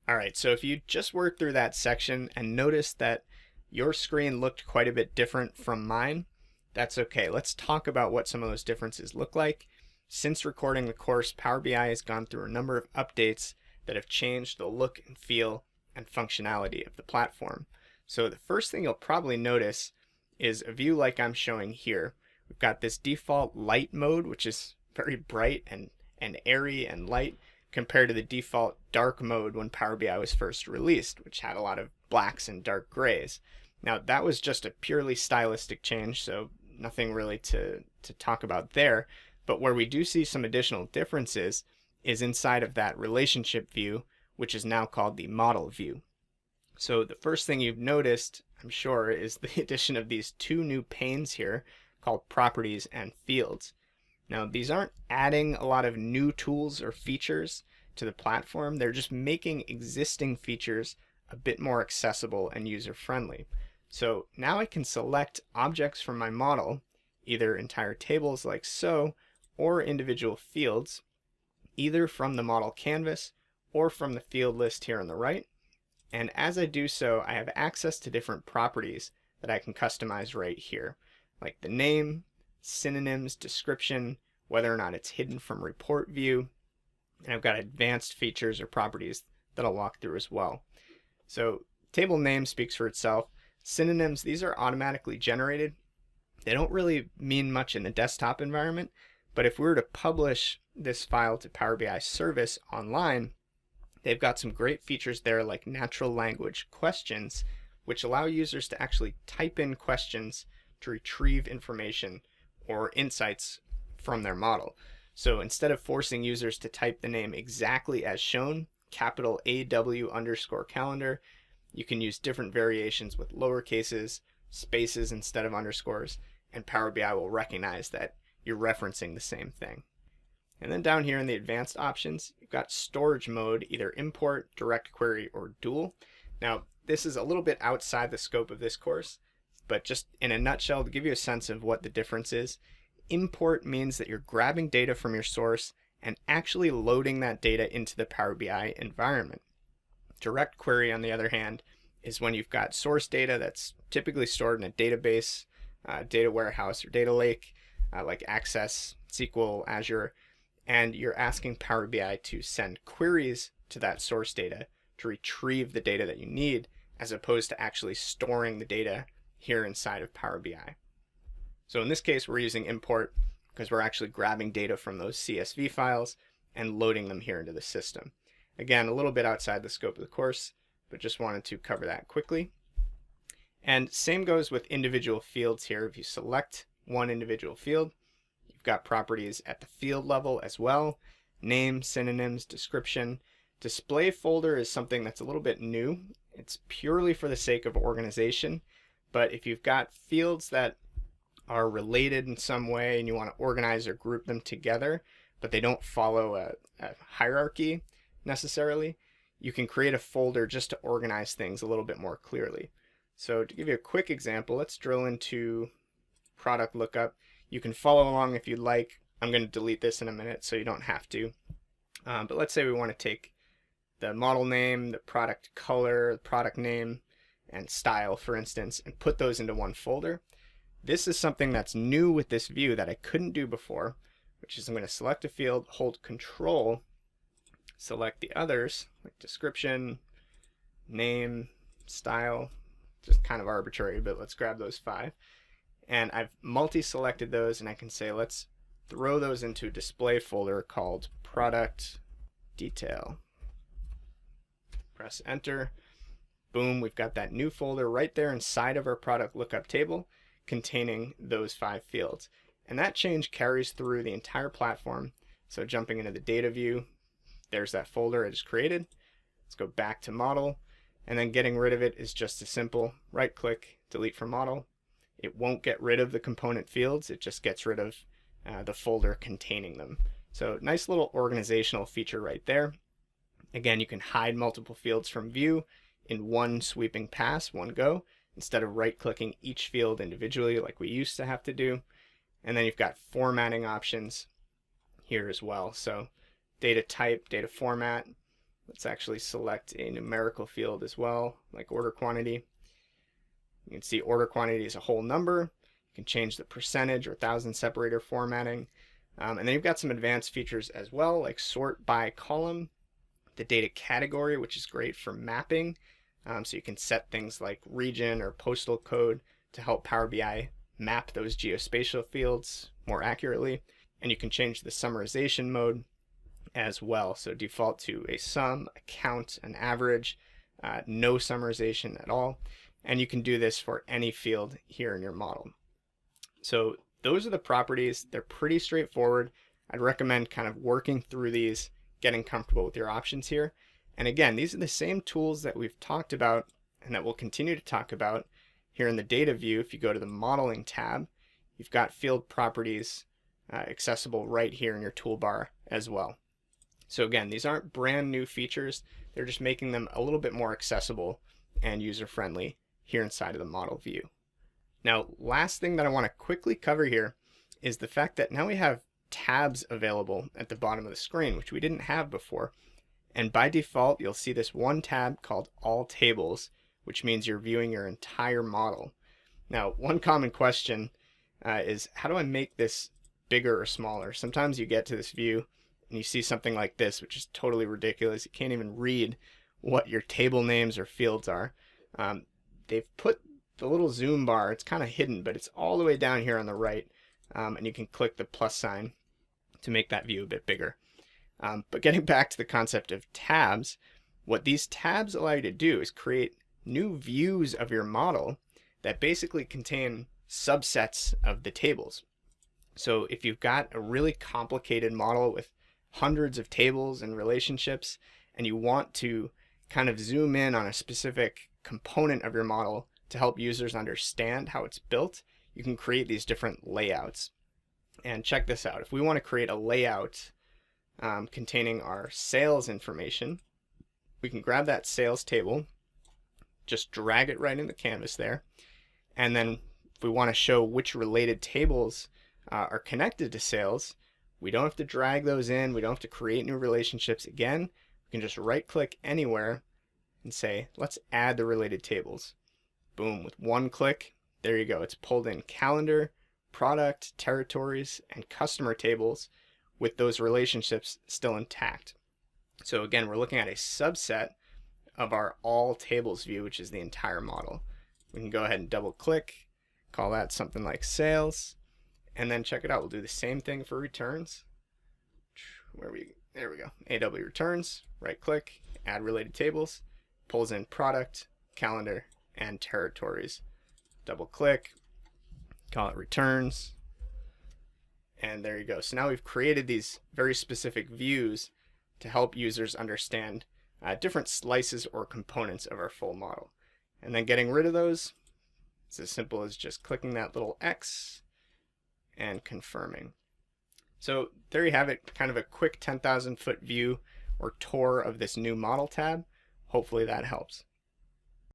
All right, so if you just worked through that section and noticed that your screen looked quite a bit different from mine, that's okay. Let's talk about what some of those differences look like. Since recording the course, Power BI has gone through a number of updates that have changed the look and feel and functionality of the platform. So the first thing you'll probably notice is a view like I'm showing here. We've got this default light mode, which is very bright and airy and light, compared to the default dark mode when Power BI was first released, which had a lot of blacks and dark grays. Now, that was just a purely stylistic change, so nothing really to talk about there. But where we do see some additional differences is inside of that relationship view, which is now called the model view. So the first thing you've noticed, I'm sure, is the addition of these two new panes here called properties and fields. Now, these aren't adding a lot of new tools or features to the platform. They're just making existing features a bit more accessible and user-friendly. So now I can select objects from my model, either entire tables like so, or individual fields, either from the model canvas or from the field list here on the right. And as I do so, I have access to different properties that I can customize right here, like the name, synonyms, description, whether or not it's hidden from report view, and I've got advanced features or properties that I'll walk through as well. So table name speaks for itself. Synonyms, these are automatically generated. They don't really mean much in the desktop environment, but if we were to publish this file to Power BI service online, they've got some great features there like natural language questions, which allow users to actually type in questions to retrieve information or insights from their model. So instead of forcing users to type the name exactly as shown, capital AW underscore calendar, you can use different variations with lower cases, spaces instead of underscores, and Power BI will recognize that you're referencing the same thing. And then down here in the advanced options, you've got storage mode, either import, direct query, or dual. Now, this is a little bit outside the scope of this course, but just in a nutshell, to give you a sense of what the difference is, import means that you're grabbing data from your source and actually loading that data into the Power BI environment. Direct query, on the other hand, is when you've got source data that's typically stored in a database, data warehouse, or data lake, like Access, SQL, Azure, and you're asking Power BI to send queries to that source data to retrieve the data that you need, as opposed to actually storing the data here inside of Power BI. So in this case, we're using import because we're actually grabbing data from those CSV files and loading them here into the system. Again, a little bit outside the scope of the course, but just wanted to cover that quickly. And same goes with individual fields here. If you select one individual field, you've got properties at the field level as well. Name, synonyms, description. Display folder is something that's a little bit new. It's purely for the sake of organization, but if you've got fields that are related in some way and you want to organize or group them together, but they don't follow a hierarchy necessarily, you can create a folder just to organize things a little bit more clearly. So to give you a quick example, let's drill into product lookup. You can follow along if you'd like. I'm going to delete this in a minute so you don't have to. But let's say we want to take the model name, the product color, the product name, and style, for instance, and put those into one folder. This is something that's new with this view that I couldn't do before, which is I'm going to select a field, hold Control, select the others, like description, name, style, just kind of arbitrary, but let's grab those 5. And I've multi-selected those, and I can say let's throw those into a display folder called product detail. Press enter. Boom, we've got that new folder right there inside of our product lookup table containing those 5 fields. And that change carries through the entire platform. So jumping into the data view, there's that folder I just created. Let's go back to model, and then getting rid of it is just as simple. Right click, delete from model. It won't get rid of the component fields, it just gets rid of the folder containing them. So nice little organizational feature right there. Again, you can hide multiple fields from view in one sweeping pass, one go, instead of right-clicking each field individually like we used to have to do. And then you've got formatting options here as well. So data type, data format, Let's actually select a numerical field as well, like order quantity. You can see order quantity is a whole number. You can change the percentage or thousand separator formatting. And then you've got some advanced features as well, like sort by column, the data category, which is great for mapping. So you can set things like region or postal code to help Power BI map those geospatial fields more accurately. And you can change the summarization mode as well. So default to a sum, a count, an average, no summarization at all. And you can do this for any field here in your model. So those are the properties. They're pretty straightforward. I'd recommend kind of working through these, getting comfortable with your options here. And again, these are the same tools that we've talked about and that we'll continue to talk about here in the data view. If you go to the modeling tab, you've got field properties accessible right here in your toolbar as well. So again, these aren't brand new features. They're just making them a little bit more accessible and user-friendly here inside of the model view. Now, last thing that I want to quickly cover here is the fact that now we have tabs available at the bottom of the screen, which we didn't have before. And by default, you'll see this one tab called All Tables, which means you're viewing your entire model. Now, one common question is, how do I make this bigger or smaller? Sometimes you get to this view and you see something like this, which is totally ridiculous. You can't even read what your table names or fields are. They've put the little zoom bar, it's kind of hidden, but it's all the way down here on the right, and you can click the plus sign to make that view a bit bigger. But getting back to the concept of tabs, what these tabs allow you to do is create new views of your model that basically contain subsets of the tables. So if you've got a really complicated model with hundreds of tables and relationships, and you want to kind of zoom in on a specific component of your model to help users understand how it's built, you can create these different layouts. And check this out. If we want to create a layout containing our sales information, we can grab that sales table, just drag it right in the canvas there, and then if we want to show which related tables are connected to sales, we don't have to drag those in, we don't have to create new relationships again. We can just right click anywhere and say, let's add the related tables. Boom, with one click, there you go. It's pulled in calendar, product, territories, and customer tables with those relationships still intact. So again, we're looking at a subset of our all tables view, which is the entire model. We can go ahead and double click, call that something like sales, and then check it out. We'll do the same thing for returns. There we go. AW returns, right click, add related tables, pulls in product, calendar, and territories. Double click, call it returns, and there you go. So now we've created these very specific views to help users understand different slices or components of our full model. And then getting rid of those, it's as simple as just clicking that little X and confirming. So there you have it, kind of a quick 10,000 foot view or tour of this new model tab. Hopefully that helps.